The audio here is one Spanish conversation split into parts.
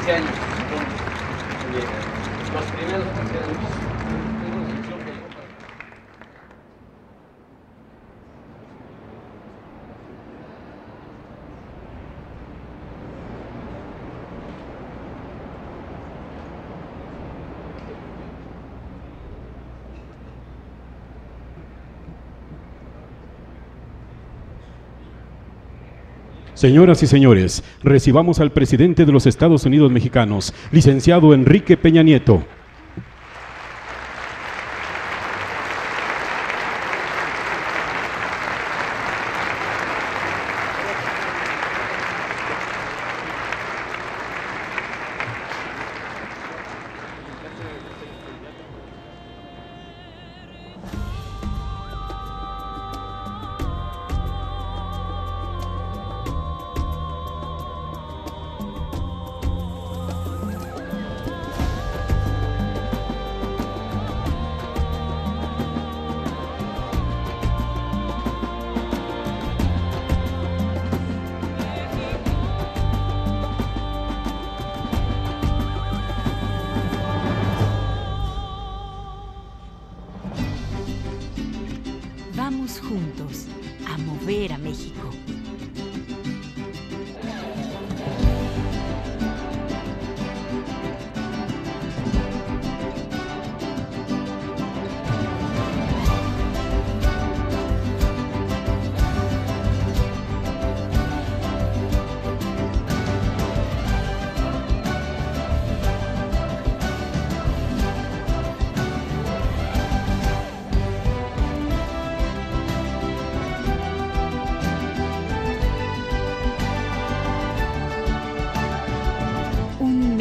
15 años. Los primeros 15 años. Señoras y señores, recibamos al presidente de los Estados Unidos mexicanos, licenciado Enrique Peña Nieto. Vamos juntos a mover a México.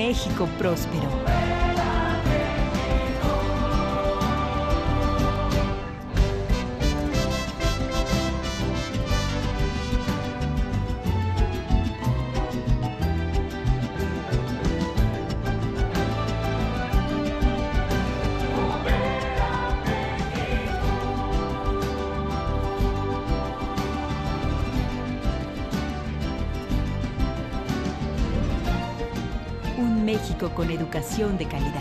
México próspero. Un México con educación de calidad.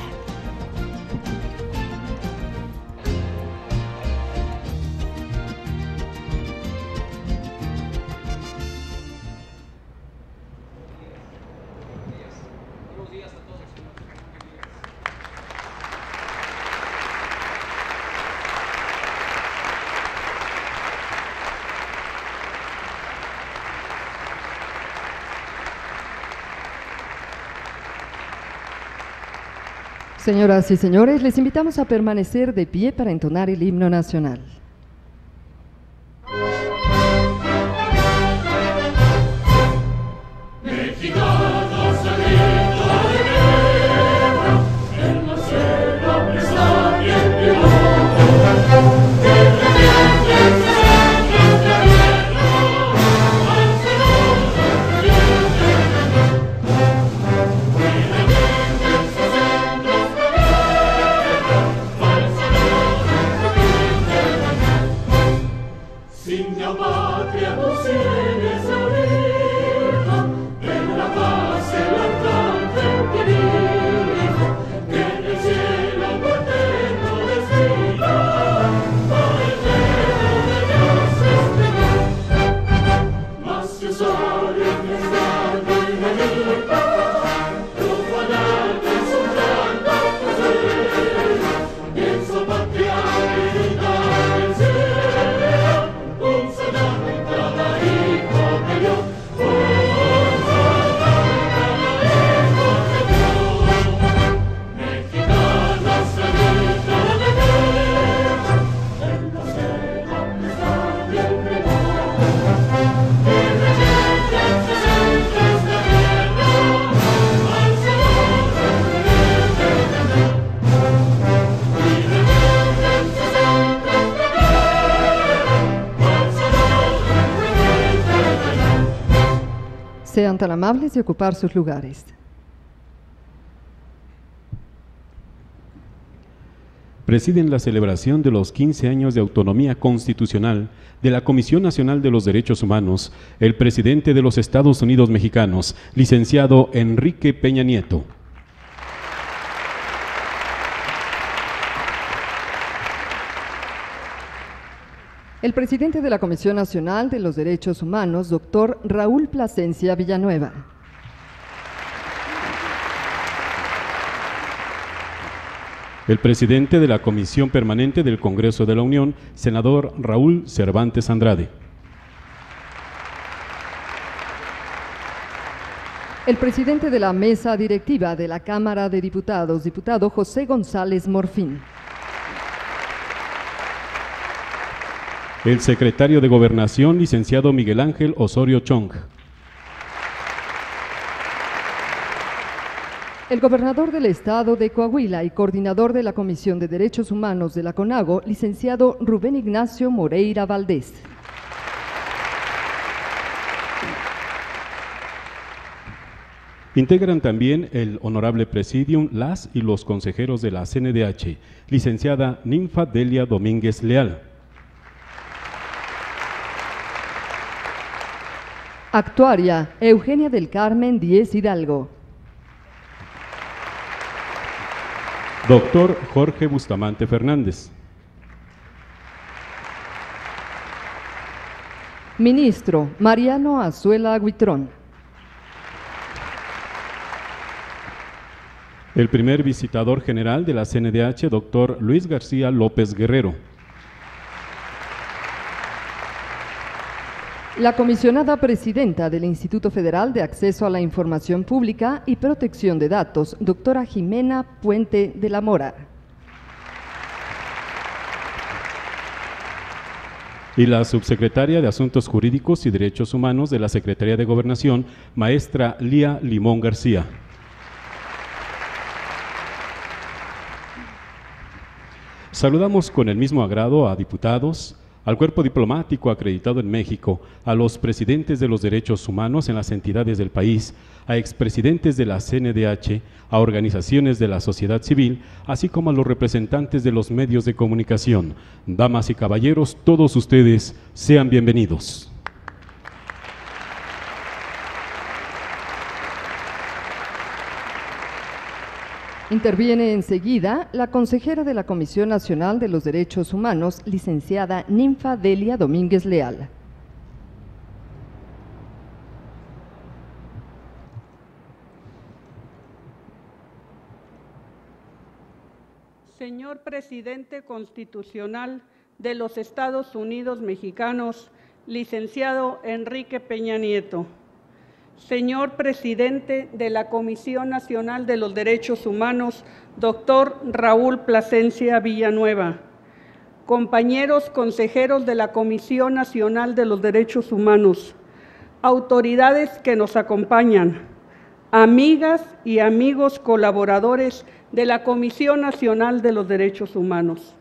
Buenos días a todos. Señoras y señores, les invitamos a permanecer de pie para entonar el himno nacional. Sean tan amables de ocupar sus lugares. presiden la celebración de los 15 años de autonomía constitucional de la Comisión Nacional de los Derechos Humanos, el presidente de los Estados Unidos Mexicanos, licenciado Enrique Peña Nieto. El presidente de la Comisión Nacional de los Derechos Humanos, doctor Raúl Plasencia Villanueva. El presidente de la Comisión Permanente del Congreso de la Unión, senador Raúl Cervantes Andrade. El presidente de la Mesa Directiva de la Cámara de Diputados, diputado José González Morfín. El secretario de Gobernación, licenciado Miguel Ángel Osorio Chong. El gobernador del Estado de Coahuila y coordinador de la Comisión de Derechos Humanos de la CONAGO, licenciado Rubén Ignacio Moreira Valdés. Integran también el honorable presidium las y los consejeros de la CNDH, licenciada Ninfa Delia Domínguez Leal. Actuaria Eugenia del Carmen Díez Hidalgo. Doctor Jorge Bustamante Fernández. Ministro Mariano Azuela Huitrón. El primer visitador general de la CNDH, doctor Luis García López Guerrero. La comisionada presidenta del Instituto Federal de Acceso a la Información Pública y Protección de Datos, doctora Jimena Puente de la Mora. Y la subsecretaria de Asuntos Jurídicos y Derechos Humanos de la Secretaría de Gobernación, maestra Lía Limón García. Saludamos con el mismo agrado a diputados, al cuerpo diplomático acreditado en México, a los presidentes de los derechos humanos en las entidades del país, a expresidentes de la CNDH, a organizaciones de la sociedad civil, así como a los representantes de los medios de comunicación. Damas y caballeros, todos ustedes sean bienvenidos. Interviene enseguida la consejera de la Comisión Nacional de los Derechos Humanos, licenciada Ninfa Delia Domínguez Leal. Señor Presidente Constitucional de los Estados Unidos Mexicanos, licenciado Enrique Peña Nieto. Señor Presidente de la Comisión Nacional de los Derechos Humanos, doctor Raúl Plasencia Villanueva. Compañeros consejeros de la Comisión Nacional de los Derechos Humanos, autoridades que nos acompañan, amigas y amigos colaboradores de la Comisión Nacional de los Derechos Humanos.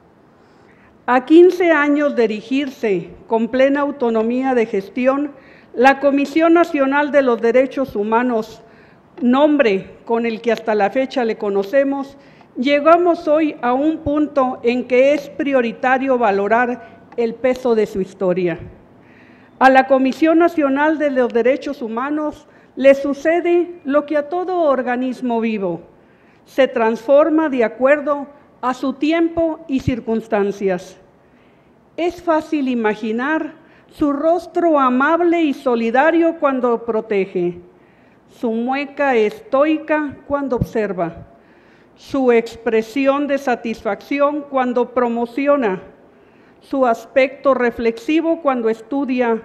A 15 años de erigirse con plena autonomía de gestión, la Comisión Nacional de los Derechos Humanos, nombre con el que hasta la fecha le conocemos, llegamos hoy a un punto en que es prioritario valorar el peso de su historia. A la Comisión Nacional de los Derechos Humanos le sucede lo que a todo organismo vivo: se transforma de acuerdo a su tiempo y circunstancias. Es fácil imaginar su rostro amable y solidario cuando protege, su mueca estoica cuando observa, su expresión de satisfacción cuando promociona, su aspecto reflexivo cuando estudia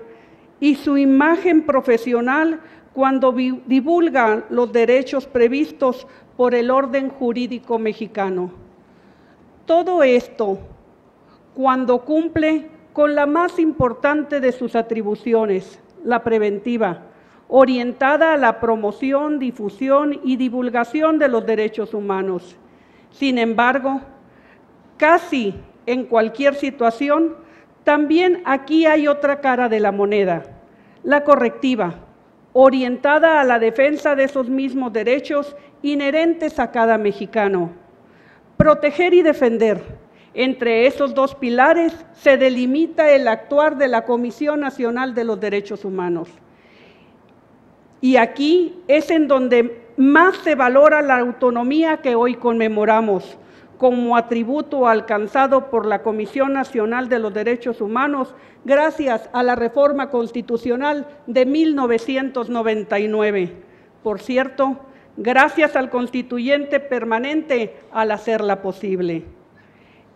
y su imagen profesional cuando divulga los derechos previstos por el orden jurídico mexicano. Todo esto cuando cumple con la más importante de sus atribuciones, la preventiva, orientada a la promoción, difusión y divulgación de los derechos humanos. Sin embargo, casi en cualquier situación, también aquí hay otra cara de la moneda, la correctiva, orientada a la defensa de esos mismos derechos inherentes a cada mexicano. Proteger y defender Entre esos dos pilares se delimita el actuar de la Comisión Nacional de los Derechos Humanos. Y aquí es en donde más se valora la autonomía que hoy conmemoramos, como atributo alcanzado por la Comisión Nacional de los Derechos Humanos gracias a la reforma constitucional de 1999. Por cierto, gracias al constituyente permanente al hacerla posible.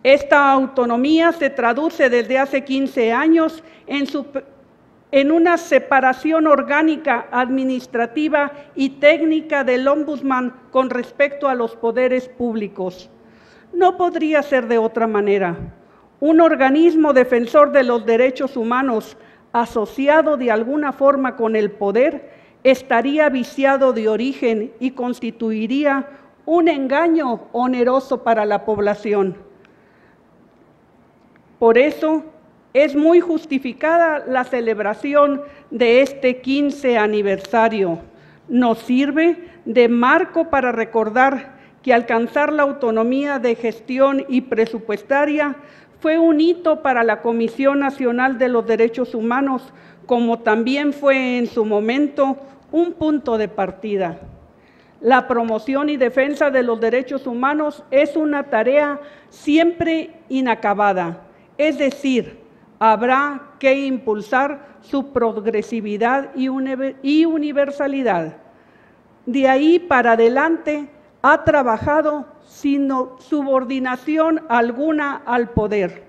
Esta autonomía se traduce desde hace 15 años en una separación orgánica, administrativa y técnica del Ombudsman con respecto a los poderes públicos. No podría ser de otra manera. Un organismo defensor de los derechos humanos asociado de alguna forma con el poder estaría viciado de origen y constituiría un engaño oneroso para la población. Por eso es muy justificada la celebración de este 15 aniversario. Nos sirve de marco para recordar que alcanzar la autonomía de gestión y presupuestaria fue un hito para la Comisión Nacional de los Derechos Humanos, como también fue en su momento un punto de partida. La promoción y defensa de los derechos humanos es una tarea siempre inacabada, es decir, habrá que impulsar su progresividad y universalidad. De ahí para adelante ha trabajado sin subordinación alguna al poder.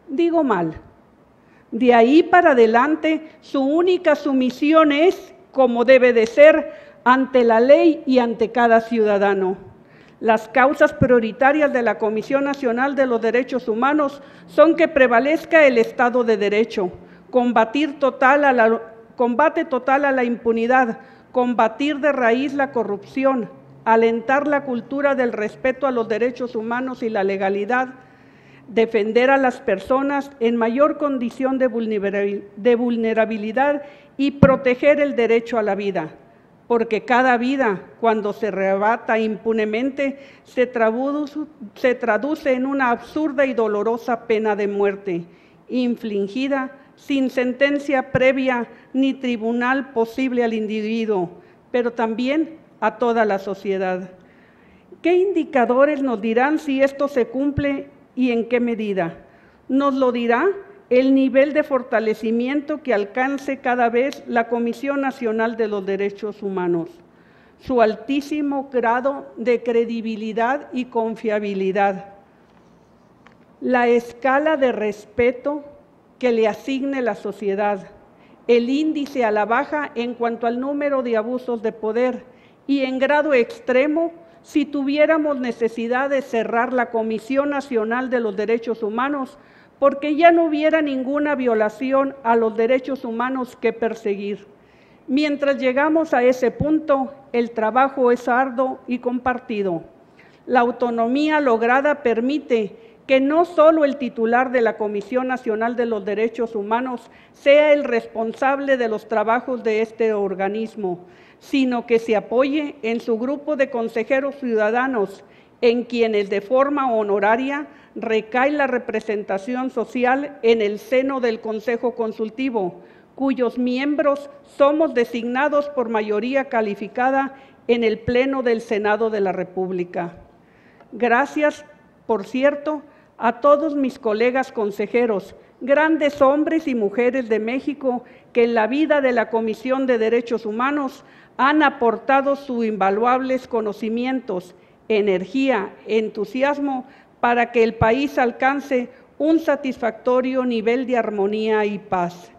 Digo mal. De ahí para adelante su única sumisión es, como debe de ser, ante la ley y ante cada ciudadano. Las causas prioritarias de la Comisión Nacional de los Derechos Humanos son que prevalezca el Estado de Derecho, combate total a la impunidad, combatir de raíz la corrupción, alentar la cultura del respeto a los derechos humanos y la legalidad, defender a las personas en mayor condición de vulnerabilidad y proteger el derecho a la vida. Porque cada vida, cuando se arrebata impunemente, se traduce en una absurda y dolorosa pena de muerte, infligida sin sentencia previa ni tribunal posible al individuo, pero también a toda la sociedad. ¿Qué indicadores nos dirán si esto se cumple y en qué medida? Nos lo dirá el nivel de fortalecimiento que alcance cada vez la Comisión Nacional de los Derechos Humanos, su altísimo grado de credibilidad y confiabilidad, la escala de respeto que le asigne la sociedad, el índice a la baja en cuanto al número de abusos de poder y en grado extremo si tuviéramos necesidad de cerrar la Comisión Nacional de los Derechos Humanos porque ya no hubiera ninguna violación a los derechos humanos que perseguir. Mientras llegamos a ese punto, el trabajo es arduo y compartido. La autonomía lograda permite que no solo el titular de la Comisión Nacional de los Derechos Humanos sea el responsable de los trabajos de este organismo, sino que se apoye en su grupo de consejeros ciudadanos, en quienes de forma honoraria recae la representación social en el seno del Consejo Consultivo, cuyos miembros somos designados por mayoría calificada en el Pleno del Senado de la República. Gracias, por cierto, a todos mis colegas consejeros, grandes hombres y mujeres de México que en la vida de la Comisión de Derechos Humanos han aportado sus invaluables conocimientos, energía, entusiasmo para que el país alcance un satisfactorio nivel de armonía y paz.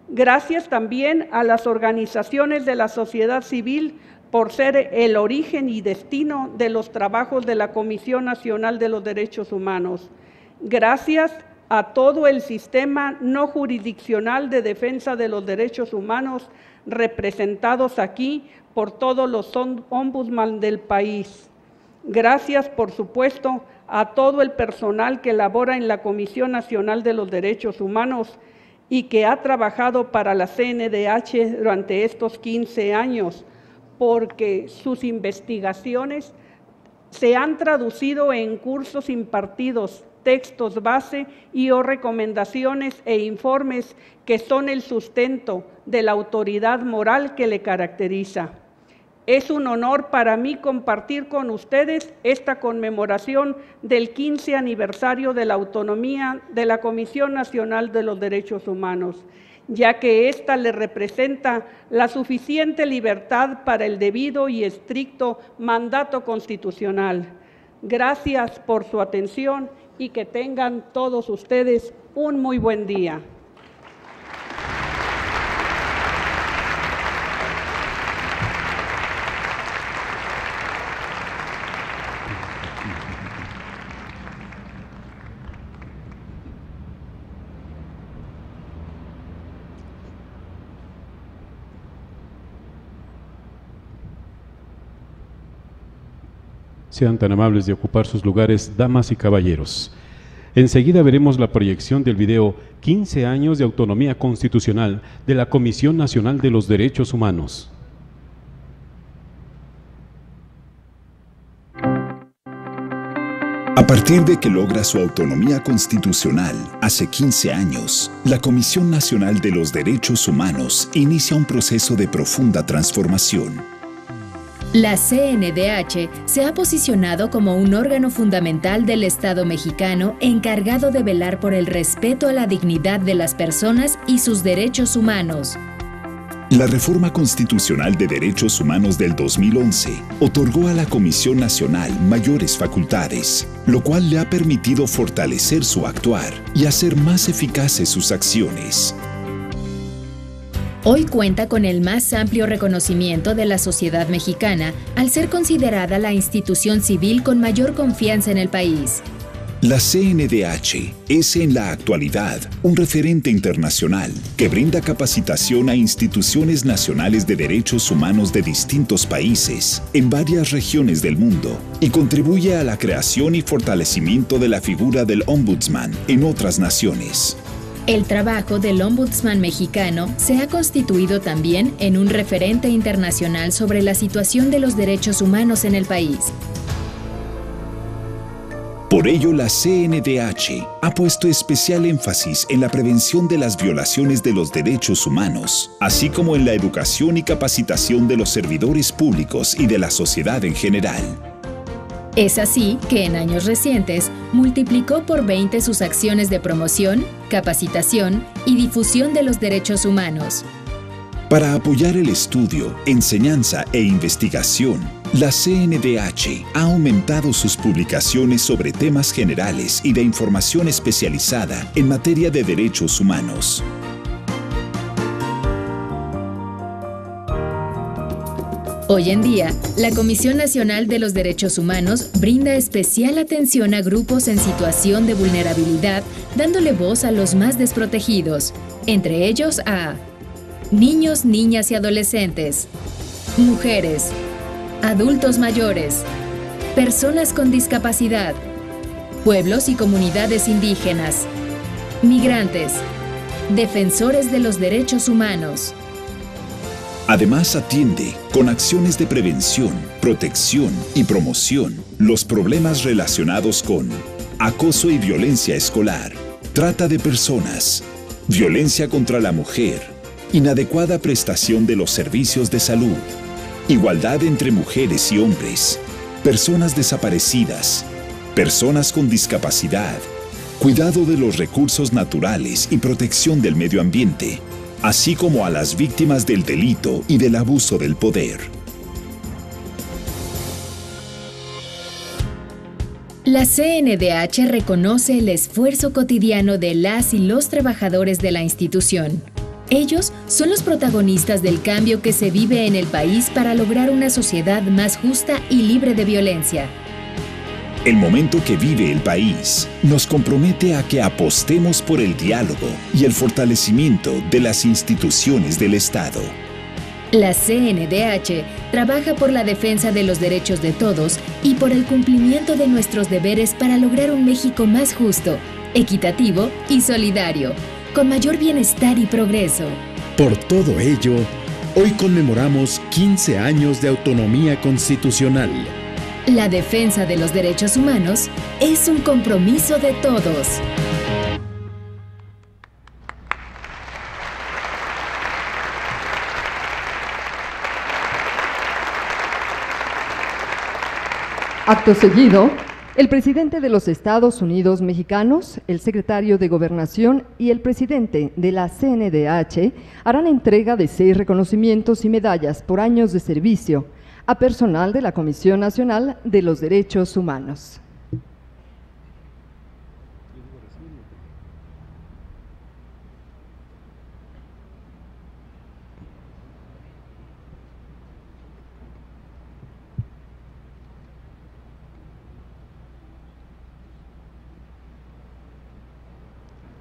Gracias también a las organizaciones de la sociedad civil por ser el origen y destino de los trabajos de la Comisión Nacional de los Derechos Humanos. Gracias a todo el sistema no jurisdiccional de defensa de los derechos humanos representados aquí por todos los ombudsman del país. Gracias, por supuesto, a todo el personal que labora en la Comisión Nacional de los Derechos Humanos y que ha trabajado para la CNDH durante estos 15 años, porque sus investigaciones se han traducido en cursos impartidos textos base y o recomendaciones e informes que son el sustento de la autoridad moral que le caracteriza. Es un honor para mí compartir con ustedes esta conmemoración del 15 aniversario de la autonomía de la Comisión Nacional de los Derechos Humanos, ya que ésta le representa la suficiente libertad para el debido y estricto mandato constitucional. Gracias por su atención y que tengan todos ustedes un muy buen día. Sean tan amables de ocupar sus lugares, damas y caballeros. Enseguida veremos la proyección del video 15 años de autonomía constitucional de la Comisión Nacional de los Derechos Humanos. A partir de que logra su autonomía constitucional hace 15 años, la Comisión Nacional de los Derechos Humanos inicia un proceso de profunda transformación. La CNDH se ha posicionado como un órgano fundamental del Estado mexicano encargado de velar por el respeto a la dignidad de las personas y sus derechos humanos. La Reforma Constitucional de Derechos Humanos del 2011 otorgó a la Comisión Nacional mayores facultades, lo cual le ha permitido fortalecer su actuar y hacer más eficaces sus acciones. Hoy cuenta con el más amplio reconocimiento de la sociedad mexicana al ser considerada la institución civil con mayor confianza en el país. La CNDH es en la actualidad un referente internacional que brinda capacitación a instituciones nacionales de derechos humanos de distintos países en varias regiones del mundo y contribuye a la creación y fortalecimiento de la figura del Ombudsman en otras naciones. El trabajo del Ombudsman mexicano se ha constituido también en un referente internacional sobre la situación de los derechos humanos en el país. Por ello, la CNDH ha puesto especial énfasis en la prevención de las violaciones de los derechos humanos, así como en la educación y capacitación de los servidores públicos y de la sociedad en general. Es así que en años recientes multiplicó por 20 sus acciones de promoción, capacitación y difusión de los derechos humanos. Para apoyar el estudio, enseñanza e investigación, la CNDH ha aumentado sus publicaciones sobre temas generales y de información especializada en materia de derechos humanos. Hoy en día, la Comisión Nacional de los Derechos Humanos brinda especial atención a grupos en situación de vulnerabilidad, dándole voz a los más desprotegidos, entre ellos a niños, niñas y adolescentes, mujeres, adultos mayores, personas con discapacidad, pueblos y comunidades indígenas, migrantes, defensores de los derechos humanos. Además, atiende con acciones de prevención, protección y promoción los problemas relacionados con acoso y violencia escolar, trata de personas, violencia contra la mujer, inadecuada prestación de los servicios de salud, igualdad entre mujeres y hombres, personas desaparecidas, personas con discapacidad, cuidado de los recursos naturales y protección del medio ambiente, así como a las víctimas del delito y del abuso del poder. La CNDH reconoce el esfuerzo cotidiano de las y los trabajadores de la institución. Ellos son los protagonistas del cambio que se vive en el país para lograr una sociedad más justa y libre de violencia. El momento que vive el país nos compromete a que apostemos por el diálogo y el fortalecimiento de las instituciones del Estado. La CNDH trabaja por la defensa de los derechos de todos y por el cumplimiento de nuestros deberes para lograr un México más justo, equitativo y solidario, con mayor bienestar y progreso. Por todo ello, hoy conmemoramos 15 años de autonomía constitucional. La defensa de los derechos humanos es un compromiso de todos. Acto seguido, el presidente de los Estados Unidos mexicanos, el secretario de Gobernación y el presidente de la CNDH harán entrega de 6 reconocimientos y medallas por años de servicio a personal de la Comisión Nacional de los Derechos Humanos.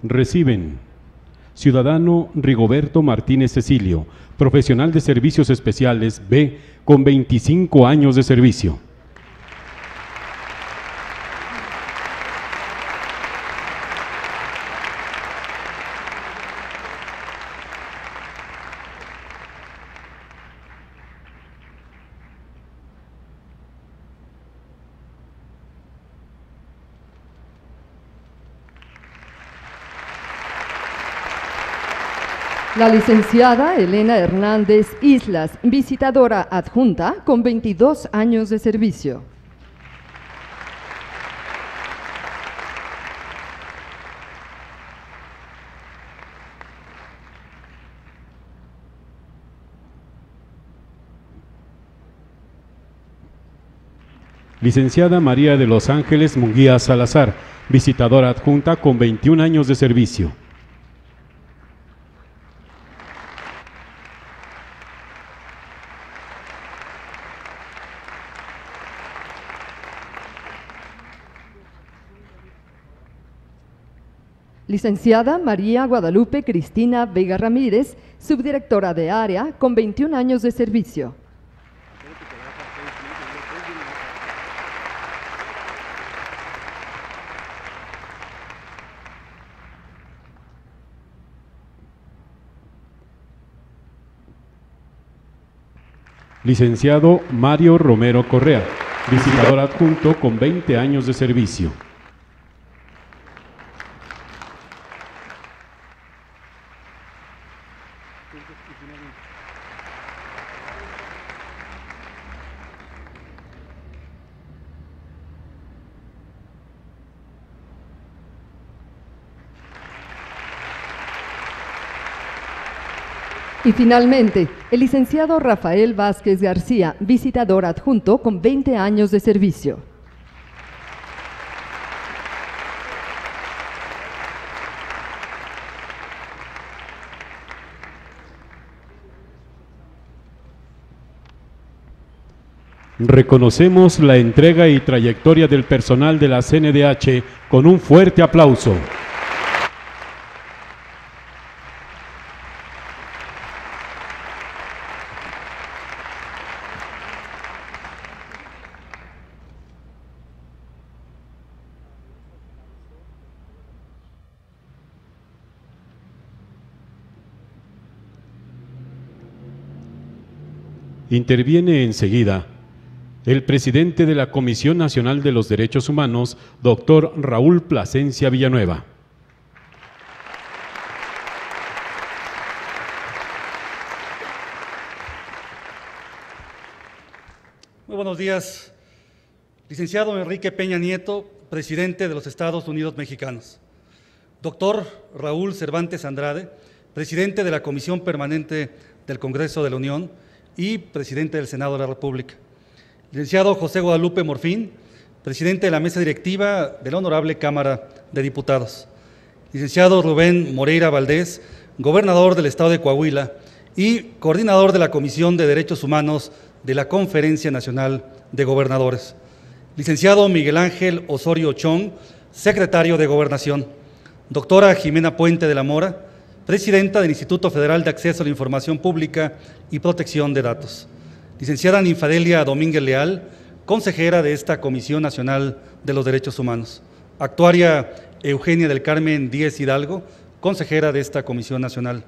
Reciben: ciudadano Rigoberto Martínez Cecilio, profesional de servicios especiales B, con 25 años de servicio. La licenciada Elena Hernández Islas, visitadora adjunta, con 22 años de servicio. Licenciada María de los Ángeles Munguía Salazar, visitadora adjunta, con 21 años de servicio. Licenciada María Guadalupe Cristina Vega Ramírez, subdirectora de área, con 21 años de servicio. Licenciado Mario Romero Correa, visitador adjunto, con 20 años de servicio. Y finalmente, el licenciado Rafael Vázquez García, visitador adjunto, con 20 años de servicio. Reconocemos la entrega y trayectoria del personal de la CNDH con un fuerte aplauso. Interviene enseguida el presidente de la Comisión Nacional de los Derechos Humanos, doctor Raúl Plasencia Villanueva. Muy buenos días, licenciado Enrique Peña Nieto, presidente de los Estados Unidos Mexicanos. Doctor Raúl Cervantes Andrade, presidente de la Comisión Permanente del Congreso de la Unión y presidente del Senado de la República. Licenciado José Guadalupe Morfín, presidente de la mesa directiva de la Honorable Cámara de Diputados. Licenciado Rubén Moreira Valdés, gobernador del Estado de Coahuila y coordinador de la Comisión de Derechos Humanos de la Conferencia Nacional de Gobernadores. Licenciado Miguel Ángel Osorio Chong, secretario de Gobernación. Doctora Jimena Puente de la Mora, presidenta del Instituto Federal de Acceso a la Información Pública y Protección de Datos. Licenciada Ninfadelia Domínguez Leal, consejera de esta Comisión Nacional de los Derechos Humanos. Actuaria Eugenia del Carmen Díez Hidalgo, consejera de esta Comisión Nacional.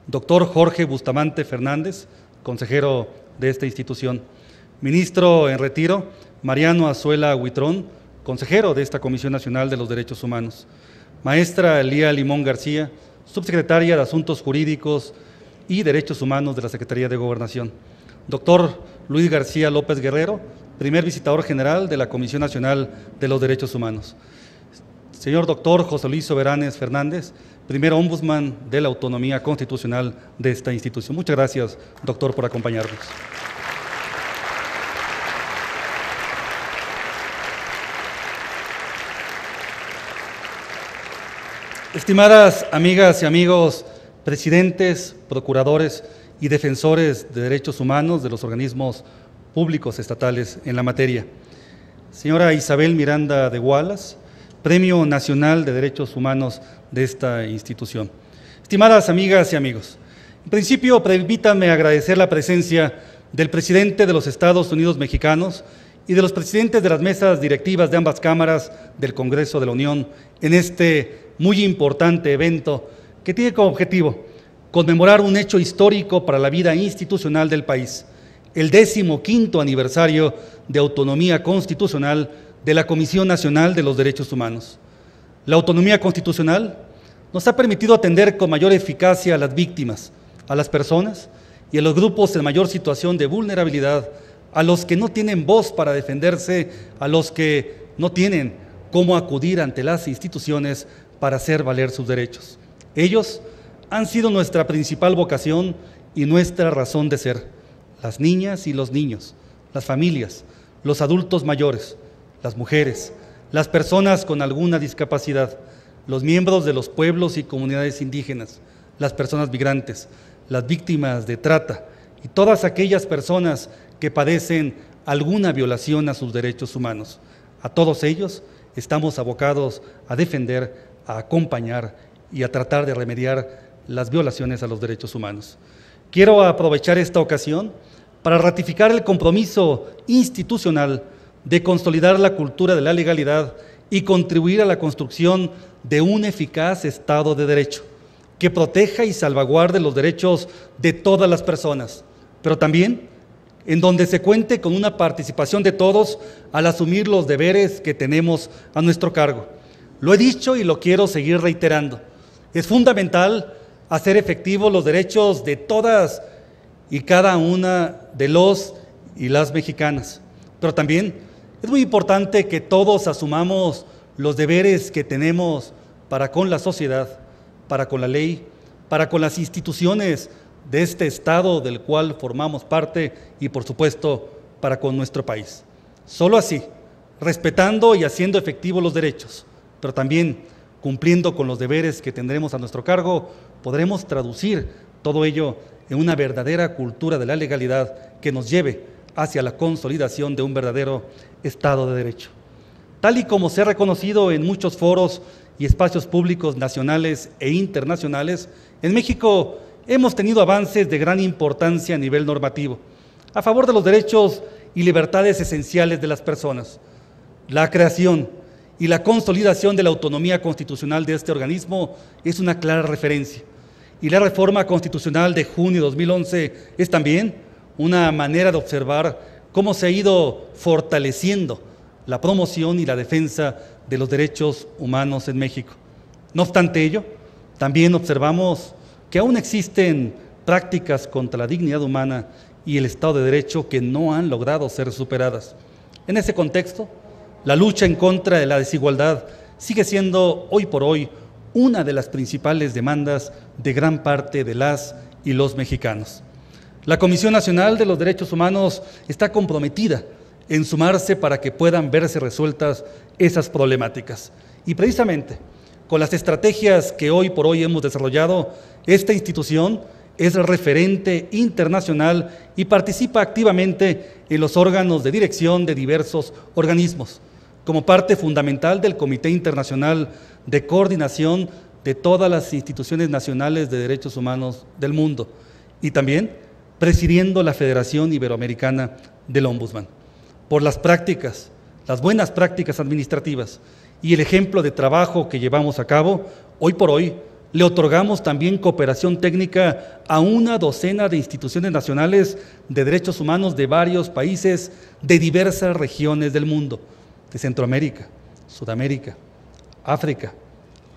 Doctor Jorge Bustamante Fernández, consejero de esta institución. Ministro en retiro, Mariano Azuela Huitrón, consejero de esta Comisión Nacional de los Derechos Humanos, maestra Lía Limón García, subsecretaria de Asuntos Jurídicos y Derechos Humanos de la Secretaría de Gobernación, doctor Luis García López Guerrero, primer visitador general de la Comisión Nacional de los Derechos Humanos, señor doctor José Luis Soberanes Fernández, primer ombudsman de la autonomía constitucional de esta institución. Muchas gracias, doctor, por acompañarnos. Estimadas amigas y amigos, presidentes, procuradores y defensores de derechos humanos de los organismos públicos estatales en la materia. Señora Isabel Miranda de Wallace, Premio Nacional de Derechos Humanos de esta institución. Estimadas amigas y amigos, en principio permítanme agradecer la presencia del presidente de los Estados Unidos mexicanos y de los presidentes de las mesas directivas de ambas cámaras del Congreso de la Unión en este muy importante evento que tiene como objetivo conmemorar un hecho histórico para la vida institucional del país, el 15º aniversario de autonomía constitucional de la Comisión Nacional de los Derechos Humanos. La autonomía constitucional nos ha permitido atender con mayor eficacia a las víctimas, a las personas y a los grupos en mayor situación de vulnerabilidad, a los que no tienen voz para defenderse, a los que no tienen cómo acudir ante las instituciones para hacer valer sus derechos. Ellos han sido nuestra principal vocación y nuestra razón de ser. Las niñas y los niños, las familias, los adultos mayores, las mujeres, las personas con alguna discapacidad, los miembros de los pueblos y comunidades indígenas, las personas migrantes, las víctimas de trata y todas aquellas personas que padecen alguna violación a sus derechos humanos. A todos ellos estamos abocados a defender, a acompañar y a tratar de remediar las violaciones a los derechos humanos. Quiero aprovechar esta ocasión para ratificar el compromiso institucional de consolidar la cultura de la legalidad y contribuir a la construcción de un eficaz Estado de Derecho que proteja y salvaguarde los derechos de todas las personas, pero también en donde se cuente con una participación de todos al asumir los deberes que tenemos a nuestro cargo. Lo he dicho y lo quiero seguir reiterando. Es fundamental hacer efectivos los derechos de todas y cada una de los y las mexicanas, pero también es muy importante que todos asumamos los deberes que tenemos para con la sociedad, para con la ley, para con las instituciones de este Estado del cual formamos parte y, por supuesto, para con nuestro país. Solo así, respetando y haciendo efectivos los derechos, pero también cumpliendo con los deberes que tendremos a nuestro cargo, podremos traducir todo ello en una verdadera cultura de la legalidad que nos lleve hacia la consolidación de un verdadero Estado de Derecho. Tal y como se ha reconocido en muchos foros y espacios públicos nacionales e internacionales, en México hemos tenido avances de gran importancia a nivel normativo, a favor de los derechos y libertades esenciales de las personas. La creación y la consolidación de la autonomía constitucional de este organismo es una clara referencia. Y la reforma constitucional de junio de 2011 es también una manera de observar cómo se ha ido fortaleciendo la promoción y la defensa de los derechos humanos en México. No obstante ello, también observamos que aún existen prácticas contra la dignidad humana y el Estado de Derecho que no han logrado ser superadas. En ese contexto, la lucha en contra de la desigualdad sigue siendo hoy por hoy una de las principales demandas de gran parte de las y los mexicanos. La Comisión Nacional de los Derechos Humanos está comprometida en sumarse para que puedan verse resueltas esas problemáticas. Y precisamente con las estrategias que hoy por hoy hemos desarrollado, esta institución es referente internacional y participa activamente en los órganos de dirección de diversos organismos, como parte fundamental del Comité Internacional de Coordinación de todas las instituciones nacionales de derechos humanos del mundo y también presidiendo la Federación Iberoamericana del Ombudsman. Por las prácticas, las buenas prácticas administrativas y el ejemplo de trabajo que llevamos a cabo, hoy por hoy le otorgamos también cooperación técnica a una docena de instituciones nacionales de derechos humanos de varios países de diversas regiones del mundo, de Centroamérica, Sudamérica, África,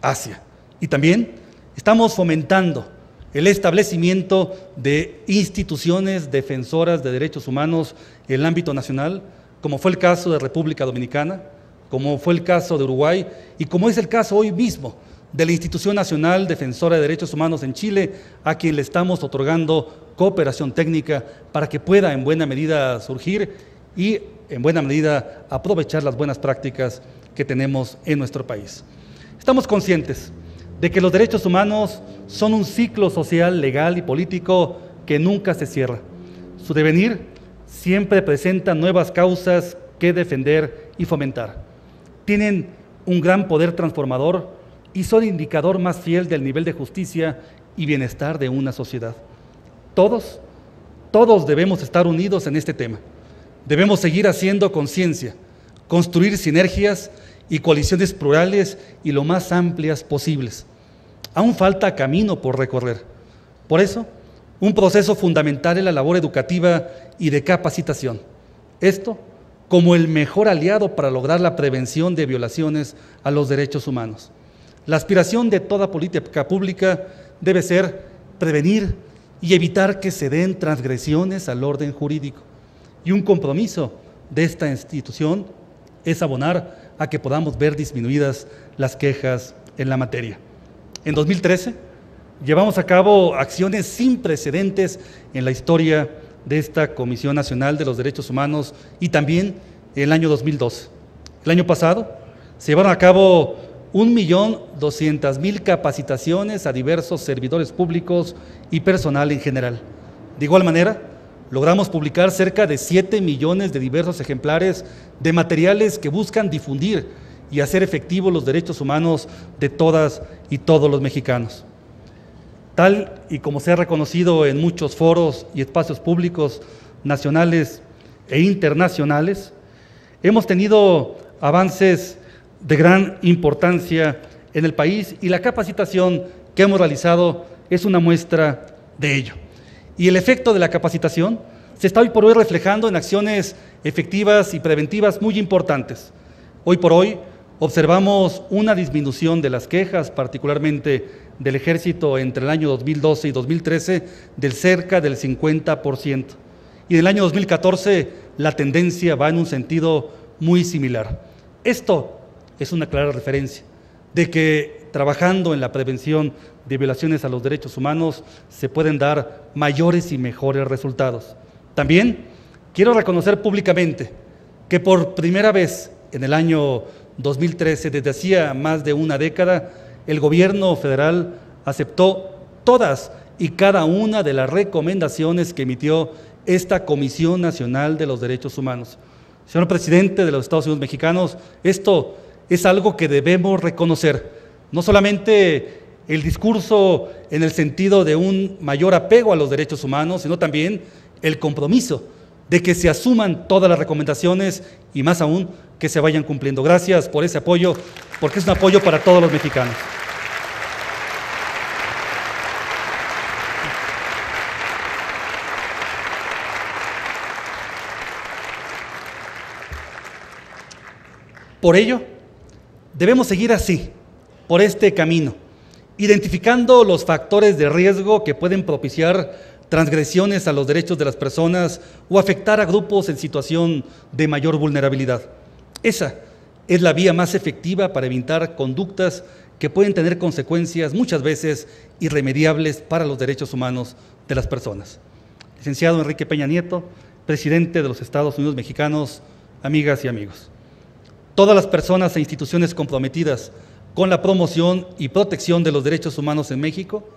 Asia. Y también estamos fomentando el establecimiento de instituciones defensoras de derechos humanos en el ámbito nacional, como fue el caso de República Dominicana, como fue el caso de Uruguay y como es el caso hoy mismo de la Institución Nacional Defensora de Derechos Humanos en Chile, a quien le estamos otorgando cooperación técnica para que pueda en buena medida surgir y en buena medida aprovechar las buenas prácticas que tenemos en nuestro país. Estamos conscientes de que los derechos humanos son un ciclo social, legal y político que nunca se cierra. Su devenir siempre presenta nuevas causas que defender y fomentar. Tienen un gran poder transformador y son indicador más fiel del nivel de justicia y bienestar de una sociedad. Todos debemos estar unidos en este tema. Debemos seguir haciendo conciencia, construir sinergias y coaliciones plurales y lo más amplias posibles. Aún falta camino por recorrer. Por eso, un proceso fundamental es la labor educativa y de capacitación. Esto como el mejor aliado para lograr la prevención de violaciones a los derechos humanos. La aspiración de toda política pública debe ser prevenir y evitar que se den transgresiones al orden jurídico. Y un compromiso de esta institución es abonar a que podamos ver disminuidas las quejas en la materia. En 2013 llevamos a cabo acciones sin precedentes en la historia de esta Comisión Nacional de los Derechos Humanos y también en el año 2012. El año pasado se llevaron a cabo 1.200.000 capacitaciones a diversos servidores públicos y personal en general. De igual manera, logramos publicar cerca de 7 millones de diversos ejemplares de materiales que buscan difundir y hacer efectivos los derechos humanos de todas y todos los mexicanos. Tal y como se ha reconocido en muchos foros y espacios públicos nacionales e internacionales, hemos tenido avances de gran importancia en el país y la capacitación que hemos realizado es una muestra de ello. Y el efecto de la capacitación se está hoy por hoy reflejando en acciones efectivas y preventivas muy importantes. Hoy por hoy observamos una disminución de las quejas, particularmente del Ejército entre el año 2012 y 2013, del cerca del 50%. Y en el año 2014 la tendencia va en un sentido muy similar. Esto es una clara referencia de que trabajando en la prevención de violaciones a los derechos humanos se pueden dar mayores y mejores resultados. También quiero reconocer públicamente que por primera vez en el año 2013, desde hacía más de una década, el gobierno federal aceptó todas y cada una de las recomendaciones que emitió esta Comisión Nacional de los Derechos Humanos. Señor presidente de los Estados Unidos mexicanos, esto es algo que debemos reconocer, no solamente el discurso en el sentido de un mayor apego a los derechos humanos, sino también el compromiso de que se asuman todas las recomendaciones y más aún que se vayan cumpliendo. Gracias por ese apoyo, porque es un apoyo para todos los mexicanos. Por ello, debemos seguir así, por este camino, identificando los factores de riesgo que pueden propiciar transgresiones a los derechos de las personas o afectar a grupos en situación de mayor vulnerabilidad. Esa es la vía más efectiva para evitar conductas que pueden tener consecuencias muchas veces irremediables para los derechos humanos de las personas. Licenciado Enrique Peña Nieto, presidente de los Estados Unidos mexicanos, amigas y amigos. Todas las personas e instituciones comprometidas con la promoción y protección de los derechos humanos en México,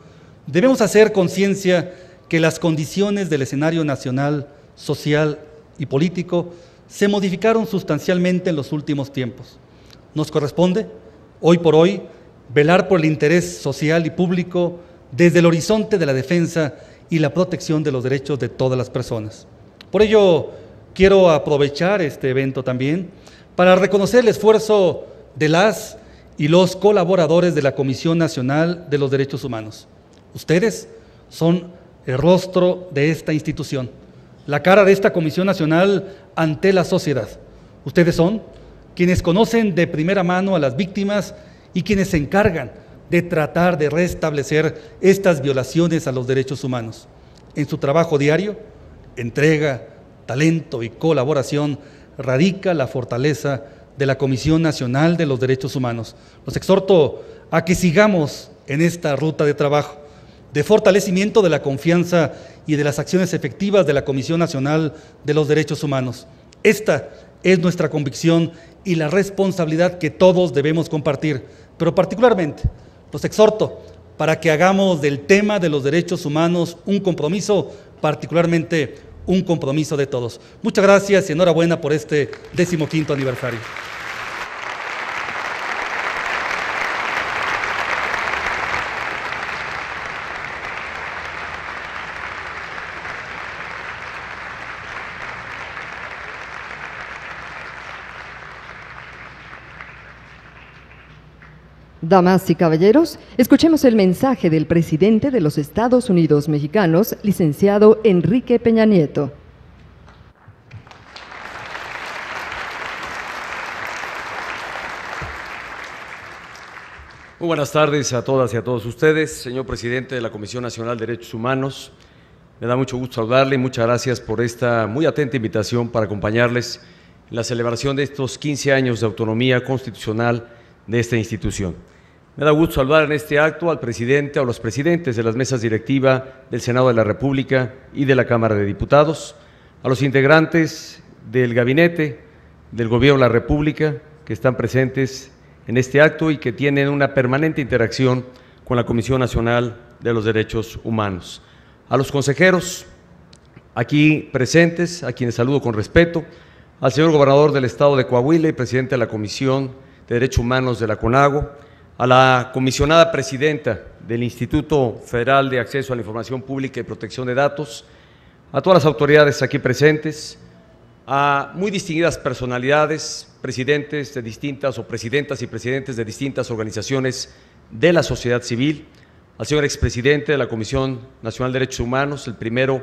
debemos hacer conciencia que las condiciones del escenario nacional, social y político se modificaron sustancialmente en los últimos tiempos. Nos corresponde, hoy por hoy, velar por el interés social y público desde el horizonte de la defensa y la protección de los derechos de todas las personas. Por ello, quiero aprovechar este evento también para reconocer el esfuerzo de las y los colaboradores de la Comisión Nacional de los Derechos Humanos. Ustedes son el rostro de esta institución, la cara de esta Comisión Nacional ante la sociedad. Ustedes son quienes conocen de primera mano a las víctimas y quienes se encargan de tratar de restablecer estas violaciones a los derechos humanos. En su trabajo diario, entrega, talento y colaboración radica la fortaleza de la Comisión Nacional de los Derechos Humanos. Los exhorto a que sigamos en esta ruta de trabajo, de fortalecimiento de la confianza y de las acciones efectivas de la Comisión Nacional de los Derechos Humanos. Esta es nuestra convicción y la responsabilidad que todos debemos compartir, pero particularmente los exhorto para que hagamos del tema de los derechos humanos un compromiso, particularmente un compromiso de todos. Muchas gracias y enhorabuena por este 15º aniversario. Damas y caballeros, escuchemos el mensaje del presidente de los Estados Unidos Mexicanos, licenciado Enrique Peña Nieto. Muy buenas tardes a todas y a todos ustedes, señor presidente de la Comisión Nacional de Derechos Humanos. Me da mucho gusto saludarle y muchas gracias por esta muy atenta invitación para acompañarles en la celebración de estos 15 años de autonomía constitucional de esta institución. Me da gusto saludar en este acto al presidente o los presidentes de las mesas directivas del Senado de la República y de la Cámara de Diputados, a los integrantes del gabinete del Gobierno de la República que están presentes en este acto y que tienen una permanente interacción con la Comisión Nacional de los Derechos Humanos, a los consejeros aquí presentes, a quienes saludo con respeto, al señor gobernador del Estado de Coahuila y presidente de la Comisión de Derechos Humanos de la CONAGO, a la comisionada presidenta del Instituto Federal de Acceso a la Información Pública y Protección de Datos, a todas las autoridades aquí presentes, a muy distinguidas personalidades, presidentes de distintas o presidentas y presidentes de distintas organizaciones de la sociedad civil, al señor expresidente de la Comisión Nacional de Derechos Humanos, el primero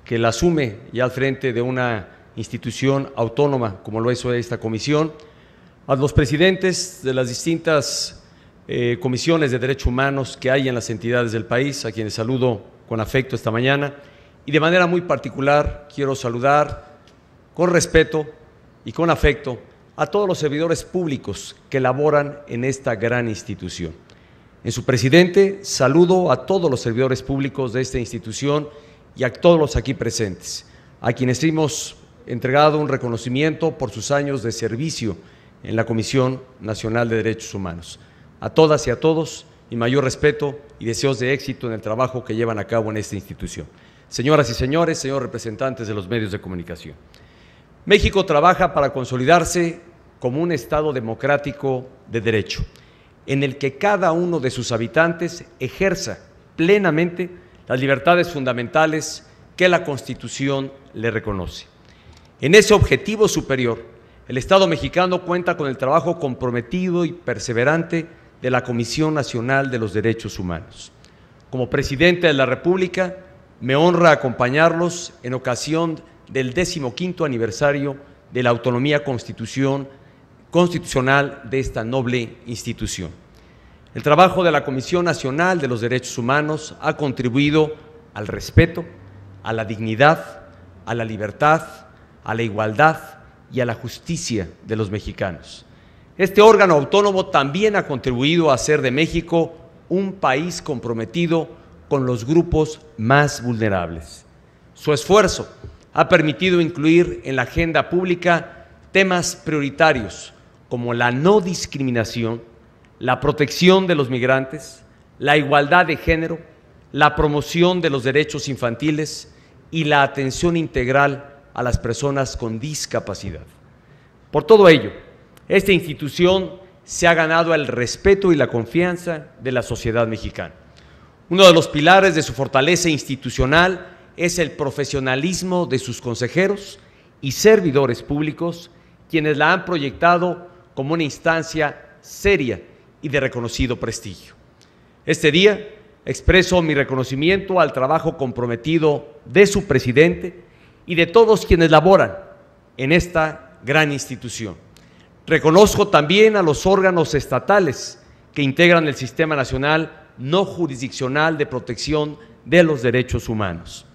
que la asume ya al frente de una institución autónoma como lo es esta comisión, a los presidentes de las distintas comisiones de derechos humanos que hay en las entidades del país, a quienes saludo con afecto esta mañana, y de manera muy particular quiero saludar con respeto y con afecto a todos los servidores públicos que laboran en esta gran institución. En su presidente saludo a todos los servidores públicos de esta institución y a todos los aquí presentes, a quienes hemos entregado un reconocimiento por sus años de servicio en la Comisión Nacional de Derechos Humanos. A todas y a todos, mi mayor respeto y deseos de éxito en el trabajo que llevan a cabo en esta institución. Señoras y señores, señores representantes de los medios de comunicación, México trabaja para consolidarse como un Estado democrático de derecho, en el que cada uno de sus habitantes ejerza plenamente las libertades fundamentales que la Constitución le reconoce. En ese objetivo superior, el Estado mexicano cuenta con el trabajo comprometido y perseverante de la Comisión Nacional de los Derechos Humanos. Como presidente de la República, me honra acompañarlos en ocasión del 15º aniversario de la autonomía constitucional de esta noble institución. El trabajo de la Comisión Nacional de los Derechos Humanos ha contribuido al respeto, a la dignidad, a la libertad, a la igualdad y a la justicia de los mexicanos. Este órgano autónomo también ha contribuido a hacer de México un país comprometido con los grupos más vulnerables. Su esfuerzo ha permitido incluir en la agenda pública temas prioritarios como la no discriminación, la protección de los migrantes, la igualdad de género, la promoción de los derechos infantiles y la atención integral a las personas con discapacidad. Por todo ello, esta institución se ha ganado el respeto y la confianza de la sociedad mexicana. Uno de los pilares de su fortaleza institucional es el profesionalismo de sus consejeros y servidores públicos, quienes la han proyectado como una instancia seria y de reconocido prestigio. Este día expreso mi reconocimiento al trabajo comprometido de su presidente y de todos quienes laboran en esta gran institución. Reconozco también a los órganos estatales que integran el Sistema Nacional No Jurisdiccional de Protección de los Derechos Humanos.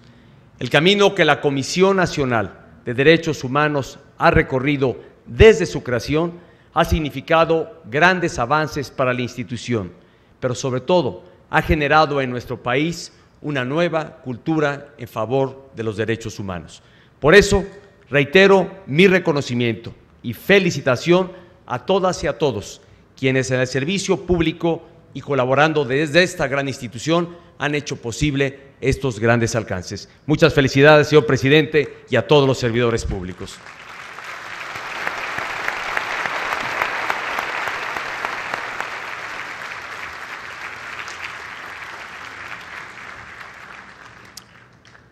El camino que la Comisión Nacional de Derechos Humanos ha recorrido desde su creación ha significado grandes avances para la institución, pero sobre todo ha generado en nuestro país una nueva cultura en favor de los derechos humanos. Por eso, reitero mi reconocimiento y felicitación a todas y a todos quienes en el servicio público y colaborando desde esta gran institución han hecho posible estos grandes alcances. Muchas felicidades, señor presidente, y a todos los servidores públicos.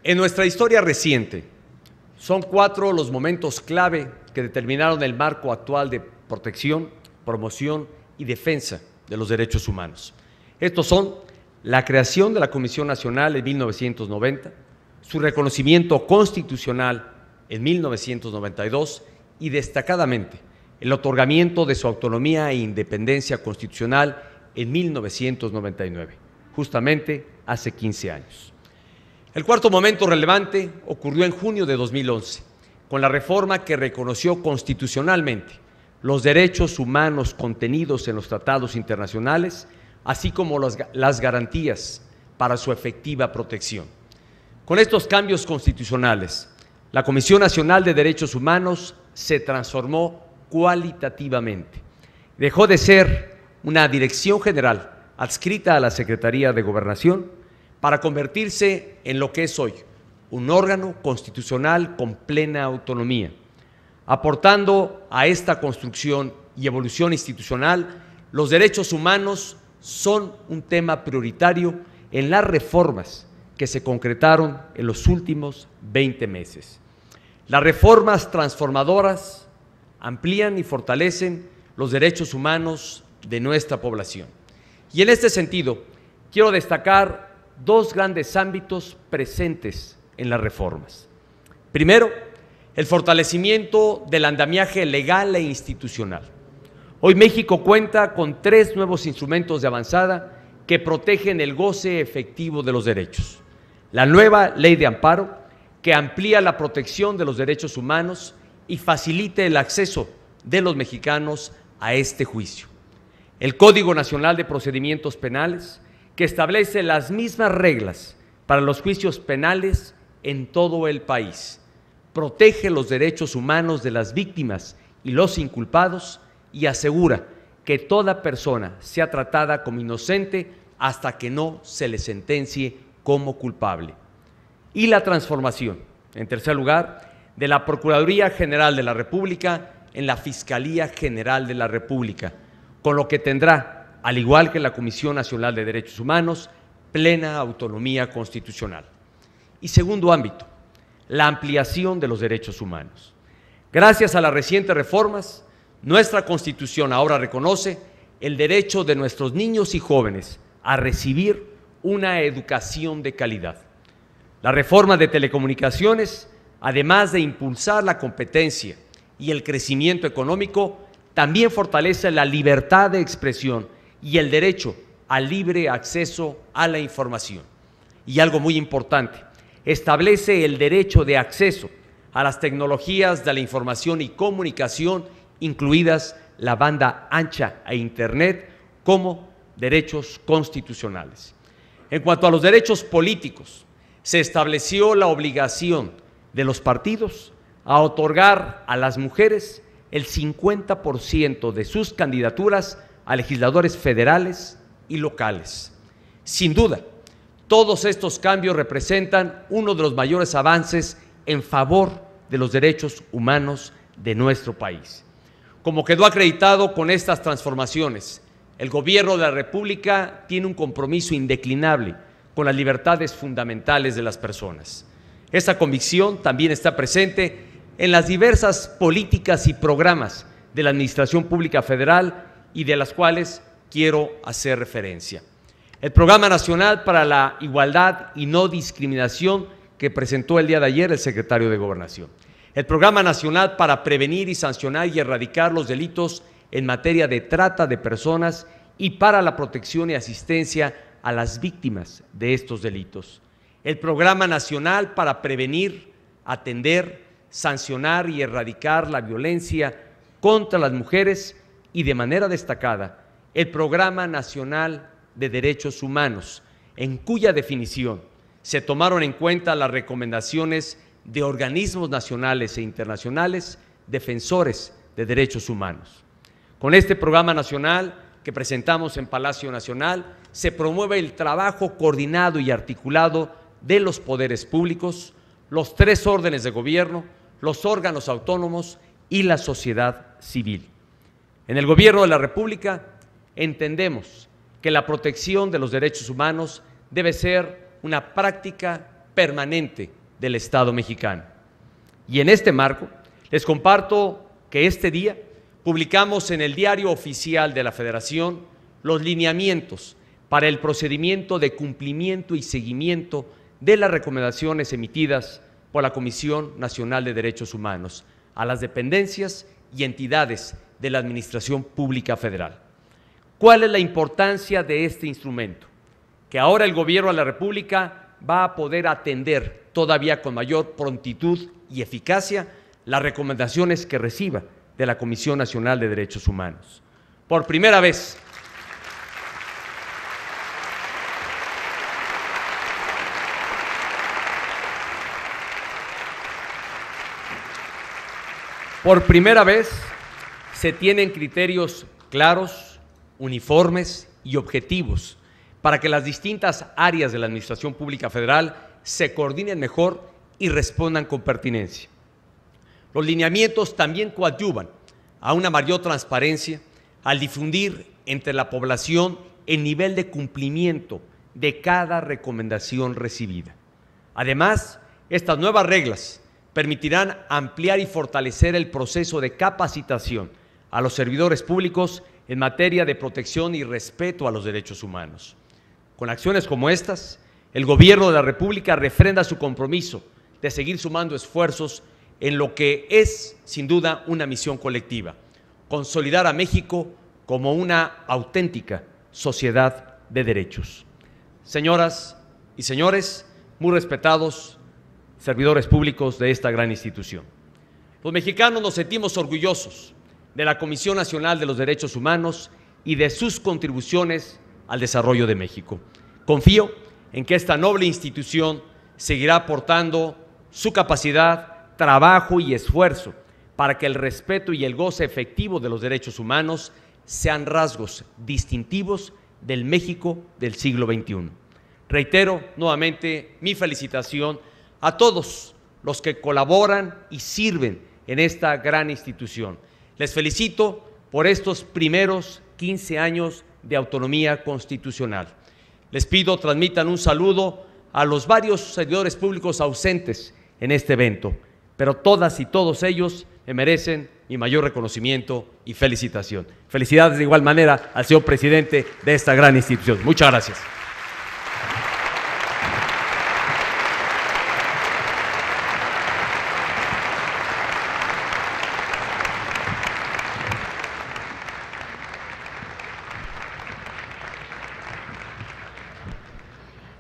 En nuestra historia reciente, son 4 los momentos clave que determinaron el marco actual de protección, promoción y defensa de los derechos humanos. Estos son la creación de la Comisión Nacional en 1990, su reconocimiento constitucional en 1992 y destacadamente el otorgamiento de su autonomía e independencia constitucional en 1999, justamente hace 15 años. El cuarto momento relevante ocurrió en junio de 2011, con la reforma que reconoció constitucionalmente los derechos humanos contenidos en los tratados internacionales, así como las garantías para su efectiva protección. Con estos cambios constitucionales, la Comisión Nacional de Derechos Humanos se transformó cualitativamente. Dejó de ser una dirección general adscrita a la Secretaría de Gobernación para convertirse en lo que es hoy, un órgano constitucional con plena autonomía, aportando a esta construcción y evolución institucional. Los derechos humanos son un tema prioritario en las reformas que se concretaron en los últimos 20 meses. Las reformas transformadoras amplían y fortalecen los derechos humanos de nuestra población. Y en este sentido, quiero destacar 2 grandes ámbitos presentes en las reformas. Primero, el fortalecimiento del andamiaje legal e institucional. Hoy México cuenta con 3 nuevos instrumentos de avanzada que protegen el goce efectivo de los derechos. La nueva Ley de Amparo, que amplía la protección de los derechos humanos y facilita el acceso de los mexicanos a este juicio. El Código Nacional de Procedimientos Penales, que establece las mismas reglas para los juicios penales en todo el país. Protege los derechos humanos de las víctimas y los inculpados y asegura que toda persona sea tratada como inocente hasta que no se le sentencie como culpable. Y la transformación, en tercer lugar, de la Procuraduría General de la República en la Fiscalía General de la República, con lo que tendrá, al igual que la Comisión Nacional de Derechos Humanos, plena autonomía constitucional. Y segundo ámbito, la ampliación de los derechos humanos. Gracias a las recientes reformas, nuestra Constitución ahora reconoce el derecho de nuestros niños y jóvenes a recibir una educación de calidad. La reforma de telecomunicaciones, además de impulsar la competencia y el crecimiento económico, también fortalece la libertad de expresión y el derecho al libre acceso a la información. Y algo muy importante, establece el derecho de acceso a las tecnologías de la información y comunicación, incluidas la banda ancha e Internet, como derechos constitucionales. En cuanto a los derechos políticos, se estableció la obligación de los partidos a otorgar a las mujeres el 50% de sus candidaturas a legisladores federales y locales. Sin duda, todos estos cambios representan uno de los mayores avances en favor de los derechos humanos de nuestro país. Como quedó acreditado con estas transformaciones, el Gobierno de la República tiene un compromiso indeclinable con las libertades fundamentales de las personas. Esta convicción también está presente en las diversas políticas y programas de la Administración Pública Federal y de las cuales quiero hacer referencia. El Programa Nacional para la Igualdad y No Discriminación que presentó el día de ayer el secretario de Gobernación. El Programa Nacional para prevenir y sancionar y erradicar los delitos en materia de trata de personas y para la protección y asistencia a las víctimas de estos delitos. El Programa Nacional para prevenir, atender, sancionar y erradicar la violencia contra las mujeres y, de manera destacada, el Programa Nacional de Derechos Humanos, en cuya definición se tomaron en cuenta las recomendaciones de organismos nacionales e internacionales defensores de derechos humanos. Con este programa nacional que presentamos en Palacio Nacional, se promueve el trabajo coordinado y articulado de los poderes públicos, los 3 órdenes de gobierno, los órganos autónomos y la sociedad civil. En el Gobierno de la República entendemos que la protección de los derechos humanos debe ser una práctica permanente del Estado mexicano. Y en este marco, les comparto que este día publicamos en el Diario Oficial de la Federación los lineamientos para el procedimiento de cumplimiento y seguimiento de las recomendaciones emitidas por la Comisión Nacional de Derechos Humanos a las dependencias y entidades de la Administración Pública Federal. ¿Cuál es la importancia de este instrumento? Que ahora el Gobierno de la República va a poder atender todavía con mayor prontitud y eficacia las recomendaciones que reciba de la Comisión Nacional de Derechos Humanos. Por primera vez, se tienen criterios claros, uniformes y objetivos para que las distintas áreas de la Administración Pública Federal se coordinen mejor y respondan con pertinencia. Los lineamientos también coadyuvan a una mayor transparencia al difundir entre la población el nivel de cumplimiento de cada recomendación recibida. Además, estas nuevas reglas permitirán ampliar y fortalecer el proceso de capacitación a los servidores públicos en materia de protección y respeto a los derechos humanos. Con acciones como estas, el Gobierno de la República refrenda su compromiso de seguir sumando esfuerzos en lo que es, sin duda, una misión colectiva: consolidar a México como una auténtica sociedad de derechos. Señoras y señores, muy respetados servidores públicos de esta gran institución, los mexicanos nos sentimos orgullosos de la Comisión Nacional de los Derechos Humanos y de sus contribuciones al desarrollo de México. Confío en que esta noble institución seguirá aportando su capacidad, trabajo y esfuerzo para que el respeto y el goce efectivo de los derechos humanos sean rasgos distintivos del México del siglo XXI. Reitero nuevamente mi felicitación a todos los que colaboran y sirven en esta gran institución. Les felicito por estos primeros 15 años de autonomía constitucional. Les pido transmitan un saludo a los varios servidores públicos ausentes en este evento, pero todas y todos ellos me merecen mi mayor reconocimiento y felicitación. Felicidades de igual manera al señor presidente de esta gran institución. Muchas gracias.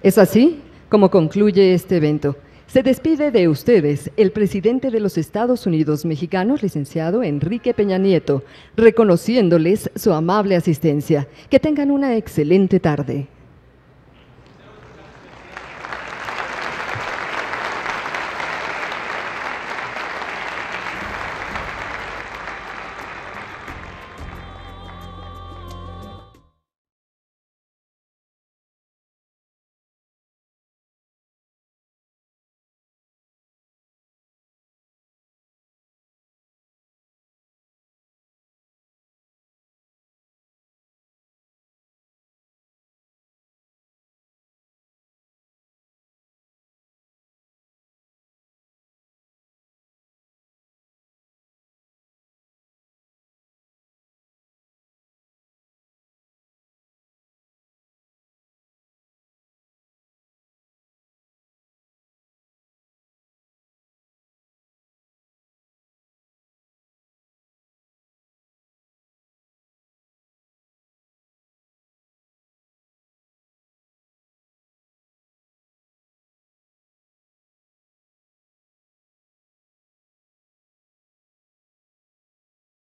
Es así como concluye este evento. Se despide de ustedes el presidente de los Estados Unidos mexicanos, licenciado Enrique Peña Nieto, reconociéndoles su amable asistencia. Que tengan una excelente tarde.